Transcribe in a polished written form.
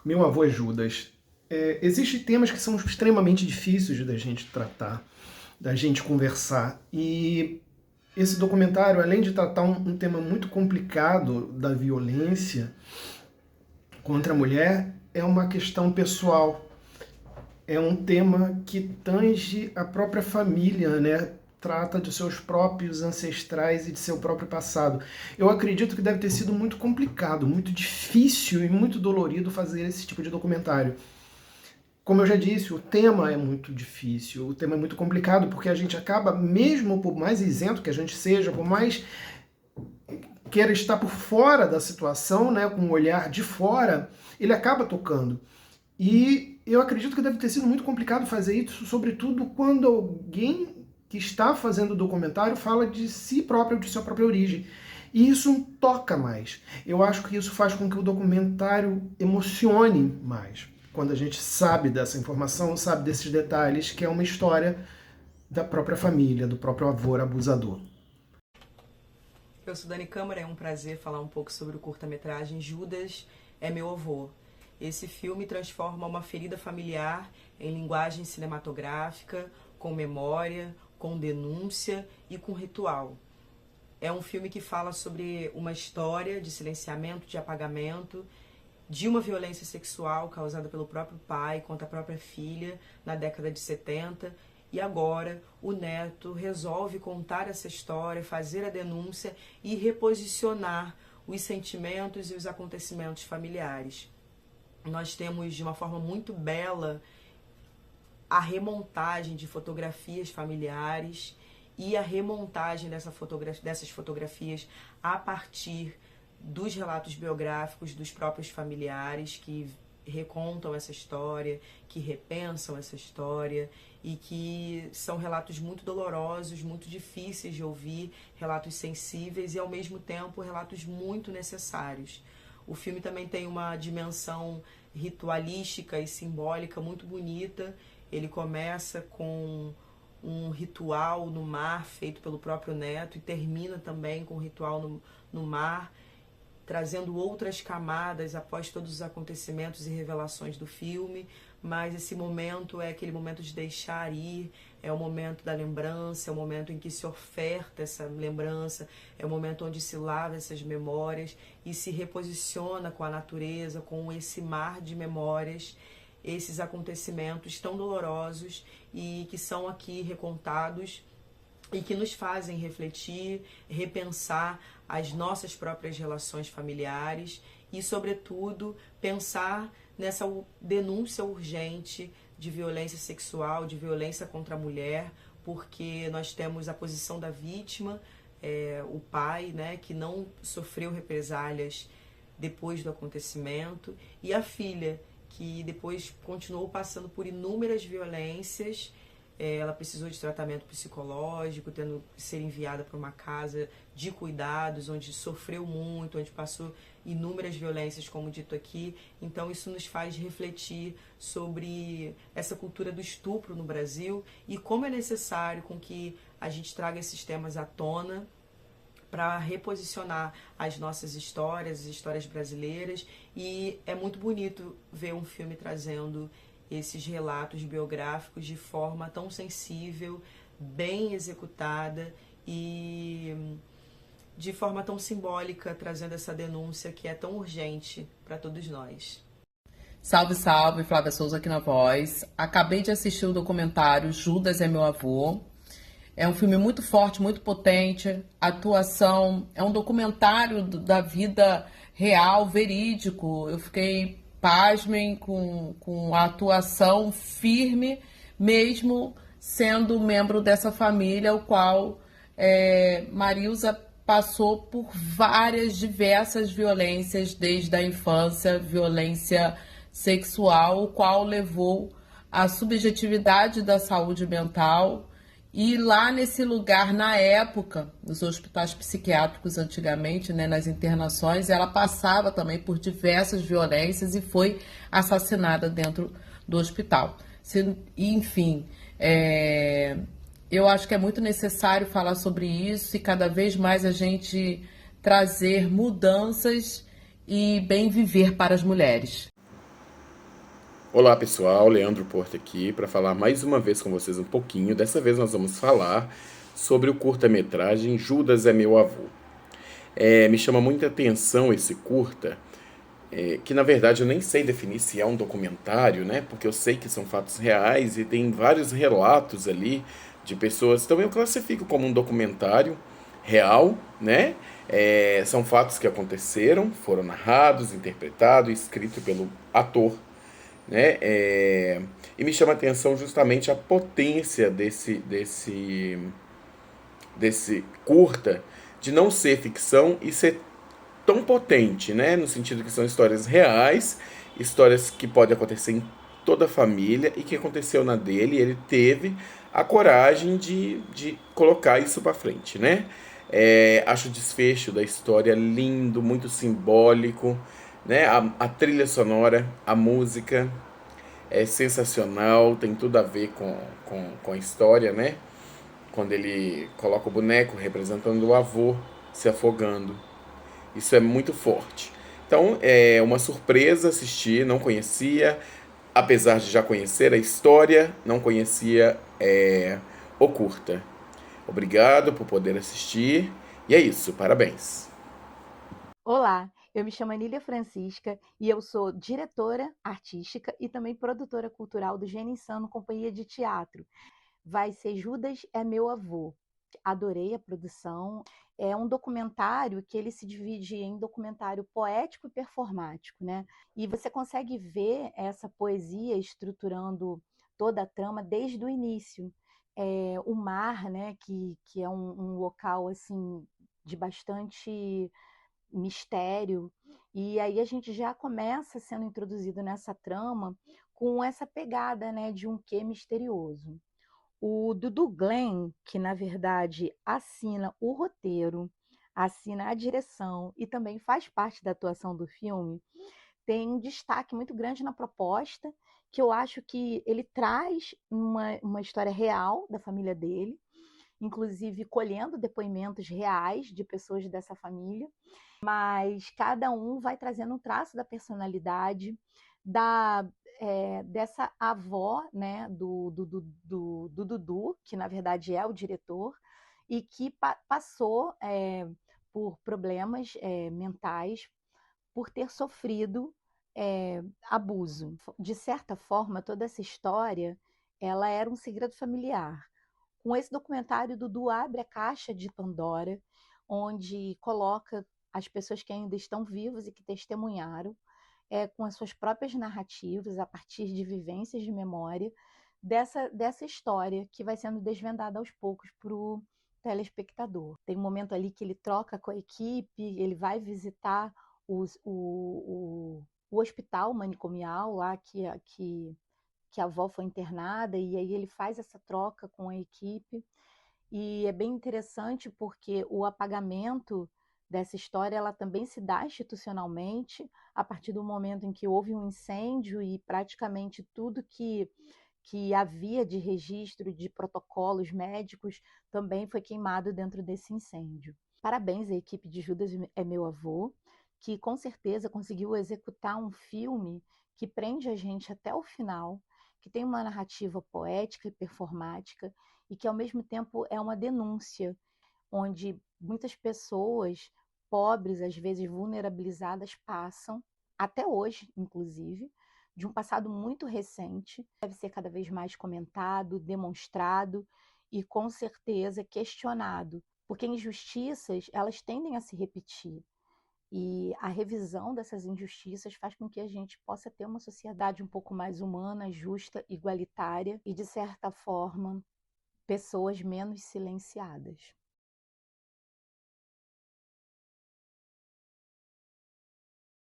Meu avô é Judas. Existem temas que são extremamente difíceis da gente tratar, da gente conversar. E esse documentário, além de tratar um tema muito complicado da violência contra a mulher, é uma questão pessoal. É um tema que tange a própria família, né? Trata de seus próprios ancestrais e de seu próprio passado. Eu acredito que deve ter sido muito complicado, muito difícil e muito dolorido fazer esse tipo de documentário. Como eu já disse, o tema é muito difícil, o tema é muito complicado, porque a gente acaba, mesmo por mais isento que a gente seja, por mais queira estar por fora da situação, né, com um olhar de fora, ele acaba tocando. E eu acredito que deve ter sido muito complicado fazer isso, sobretudo quando alguém que está fazendo o documentário fala de si próprio, de sua própria origem. E isso toca mais. Eu acho que isso faz com que o documentário emocione mais. Quando a gente sabe dessa informação, sabe desses detalhes, que é uma história da própria família, do próprio avô abusador. Eu sou Dani Câmara, é um prazer falar um pouco sobre o curta-metragem Judas é Meu Avô. Esse filme transforma uma ferida familiar em linguagem cinematográfica, com memória, com denúncia e com ritual. É um filme que fala sobre uma história de silenciamento, de apagamento, de uma violência sexual causada pelo próprio pai contra a própria filha na década de 70. E agora o neto resolve contar essa história, fazer a denúncia e reposicionar os sentimentos e os acontecimentos familiares. Nós temos, de uma forma muito bela, a remontagem de fotografias familiares e a remontagem dessas fotografias a partir dos relatos biográficos dos próprios familiares que recontam essa história, que repensam essa história e que são relatos muito dolorosos, muito difíceis de ouvir, relatos sensíveis e ao mesmo tempo relatos muito necessários. O filme também tem uma dimensão ritualística e simbólica muito bonita. Ele começa com um ritual no mar feito pelo próprio neto e termina também com um ritual no mar, trazendo outras camadas após todos os acontecimentos e revelações do filme, mas esse momento é aquele momento de deixar ir, é o momento da lembrança, é o momento em que se oferta essa lembrança, é o momento onde se lava essas memórias e se reposiciona com a natureza, com esse mar de memórias, esses acontecimentos tão dolorosos e que são aqui recontados e que nos fazem refletir, repensar as nossas próprias relações familiares e, sobretudo, pensar nessa denúncia urgente de violência sexual, de violência contra a mulher, porque nós temos a posição da vítima, o pai, né, que não sofreu represálias depois do acontecimento, e a filha, que depois continuou passando por inúmeras violências. Ela precisou de tratamento psicológico, tendo que ser enviada para uma casa de cuidados, onde sofreu muito, onde passou inúmeras violências, como dito aqui. Então isso nos faz refletir sobre essa cultura do estupro no Brasil e como é necessário com que a gente traga esses temas à tona para reposicionar as nossas histórias, as histórias brasileiras. E é muito bonito ver um filme trazendo esses relatos biográficos de forma tão sensível, bem executada e de forma tão simbólica, trazendo essa denúncia que é tão urgente para todos nós. Salve, salve, Flávia Souza aqui na Voz. Acabei de assistir o documentário Judas é Meu Avô. É um filme muito forte, muito potente. A atuação é um documentário da vida real, verídico. Eu fiquei pasmem com a atuação firme, mesmo sendo membro dessa família, o qual Marilza passou por várias, diversas violências desde a infância, violência sexual, o qual levou à subjetividade da saúde mental. E lá nesse lugar, na época, nos hospitais psiquiátricos antigamente, né, nas internações, ela passava também por diversas violências e foi assassinada dentro do hospital. Enfim, eu acho que é muito necessário falar sobre isso e cada vez mais a gente trazer mudanças e bem viver para as mulheres. Olá pessoal, Leandro Porto aqui para falar mais uma vez com vocês um pouquinho. Dessa vez nós vamos falar sobre o curta-metragem Judas é Meu Avô. Me chama muita atenção esse curta, que na verdade eu nem sei definir se é um documentário, né? Porque eu sei que são fatos reais e tem vários relatos ali de pessoas. Então eu classifico como um documentário real, né? São fatos que aconteceram, foram narrados, interpretados, escritos pelo ator, né? E me chama a atenção justamente a potência desse curta de não ser ficção e ser tão potente, né? No sentido que são histórias reais, histórias que podem acontecer em toda a família e que aconteceu na dele, e ele teve a coragem de colocar isso para frente, né? Acho o desfecho da história lindo, muito simbólico, né? A trilha sonora, a música é sensacional, tem tudo a ver com a história, né? Quando ele coloca o boneco representando o avô se afogando. Isso é muito forte. Então, é uma surpresa assistir, não conhecia, apesar de já conhecer a história, não conhecia o curta. Obrigado por poder assistir. E é isso, parabéns. Olá, eu me chamo Anília Francisca e eu sou diretora artística e também produtora cultural do Gênio Insano Companhia de Teatro. Vai ser Judas é Meu Avô. Adorei a produção. É um documentário que ele se divide em documentário poético e performático, né? E você consegue ver essa poesia estruturando toda a trama desde o início. O mar, né, que é um local assim de bastante mistério. E aí a gente já começa sendo introduzido nessa trama com essa pegada, né, de um quê misterioso. O Dudu Glenn, que na verdade assina o roteiro, assina a direção e também faz parte da atuação do filme, tem um destaque muito grande na proposta, que eu acho que ele traz uma história real da família dele, inclusive colhendo depoimentos reais de pessoas dessa família, mas cada um vai trazendo um traço da personalidade dessa avó, né, do Dudu, que na verdade é o diretor, e que passou por problemas mentais, por ter sofrido abuso. De certa forma, toda essa história ela era um segredo familiar. Com esse documentário, Dudu abre a caixa de Pandora, onde coloca as pessoas que ainda estão vivas e que testemunharam, com as suas próprias narrativas, a partir de vivências de memória, dessa história que vai sendo desvendada aos poucos para o telespectador. Tem um momento ali que ele troca com a equipe, ele vai visitar o hospital manicomial lá que a avó foi internada, e aí ele faz essa troca com a equipe. E é bem interessante porque o apagamento dessa história ela também se dá institucionalmente a partir do momento em que houve um incêndio e praticamente tudo que havia de registro de protocolos médicos também foi queimado dentro desse incêndio. Parabéns à equipe de Judas é Meu Avô, que com certeza conseguiu executar um filme que prende a gente até o final, que tem uma narrativa poética e performática e que ao mesmo tempo é uma denúncia, onde muitas pessoas pobres, às vezes vulnerabilizadas, passam, até hoje, inclusive, de um passado muito recente, deve ser cada vez mais comentado, demonstrado e, com certeza, questionado, porque injustiças, elas tendem a se repetir. E a revisão dessas injustiças faz com que a gente possa ter uma sociedade um pouco mais humana, justa, igualitária e, de certa forma, pessoas menos silenciadas.